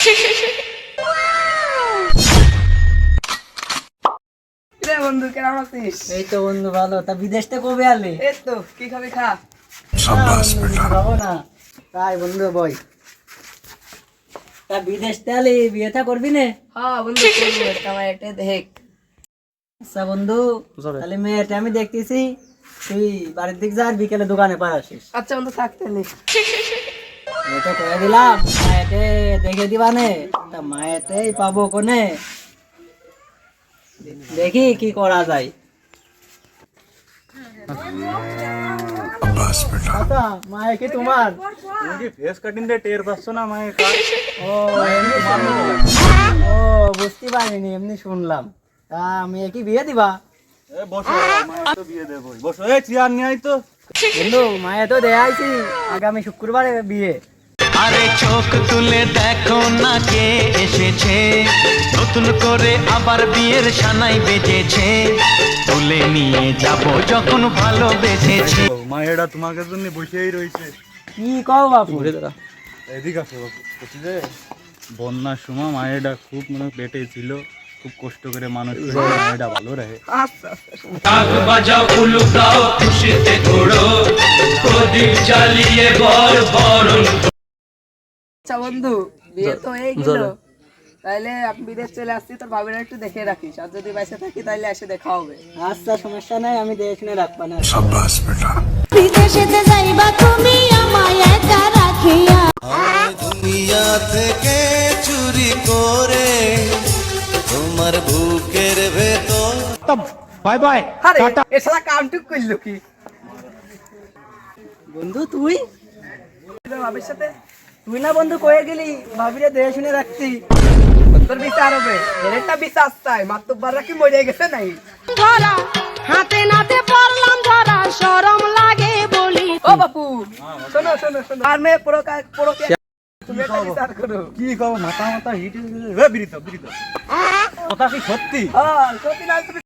রে বন্ধু কেমন আছিস? এই তো বন্ধু ভালো। তা বিদেশ থেকে কবে আলে? এই তো কি খাবি খা। খাবো না তাই বন্ধু বই। তা বিদেশ থেকে আলে বিয়েটা করবি না? হ্যাঁ বন্ধু করবো, একটা এটা দেখ। আচ্ছা বন্ধু, তাহলে মেয়েটা আমি দেখতেছি, তুই বাড়ির দিক যা আর বিকেলে দোকানে পার আসিস। আচ্ছা বন্ধু থাকতে নে। এটা করে দিলাম, মায়েতে দেখে দিবানে। তা মায়েতেই পাবো কোনে, দেখি কি করা যায়। আচ্ছা মায়ে কি তোমার? তুমি কি ফেস কাটিং দিয়ে টের পাচ্ছ না মায়ের কাজ? ও এমনি শুনলাম। ও বুঝতে পারিনি, এমনি শুনলাম। তা মেয়ে কি বিয়ে দিবা? এ বসো, মায়ের তো বিয়ে দেবই। বসো, এই চেয়ার নিয়ে আই তো। বন্ধু মায়ে তো দেয়াইছি আগামী শুক্রবারে বিয়ে। আরে চোখ তুলে দেখো না কে এসেছে, নতুন করে আবার বিয়ের সানাই বেজেছে, তুলে নিয়ে যাব যখন ভালোবেসেছি। মায়েরা তোমাকে জন্য বসেই রয়েছে। কি কও বাপু? এদিক আসো বাবু। বলছি যে বন্যার সময় মায়েরা খুব পেটে ছিল, খুব কষ্ট করে মানুষ করে মায়েরা ভালো রাখে। আচ্ছা ঢাক বাজাও উলুকাও খুশিতে ঘোড়ো, প্রদীপ জ্বালিয়ে বর বরণ। আচ্ছা বন্ধু, বিয়ে তো এই গেল, তাইলে আমি বিদেশ চলে আসছি, তোর ভাবিরা একটু দেখে রাখিস, আর যদি বাইসে থাকি তাইলে এসে দেখা হবে। আচ্ছা সমস্যা নাই, আমি দেখে শুনে রাখবা না। বিদেশেতে যাইবা তুমি আমায় একা রাখিয়া, দুনিয়া থেকে চুরি করে তোমার বুকের ভেতর। আরে এ শালা কামটুক করলো কি বন্ধু তুই ভাবির সাথে? তুই না বন্ধু কয়ে গেলি ভাবিরে দেখে শুনে রাখতি। তোর বিচার হবে, এর একটা বিচার চাই। মাতুব্বাররা কি মরে গেছে নাই? ধরা হাতে নাতে পড়লাম ধরা, শরম লাগে বলি। ও বাপু শোনো শোনো শোনো, আর মেয়ে তুমি একটা বিচার করো। কি কব, মাথা মাথা হিট বিরিত বিরিত কথা কি সত্যি? হ্যাঁ সত্যি না, তুমি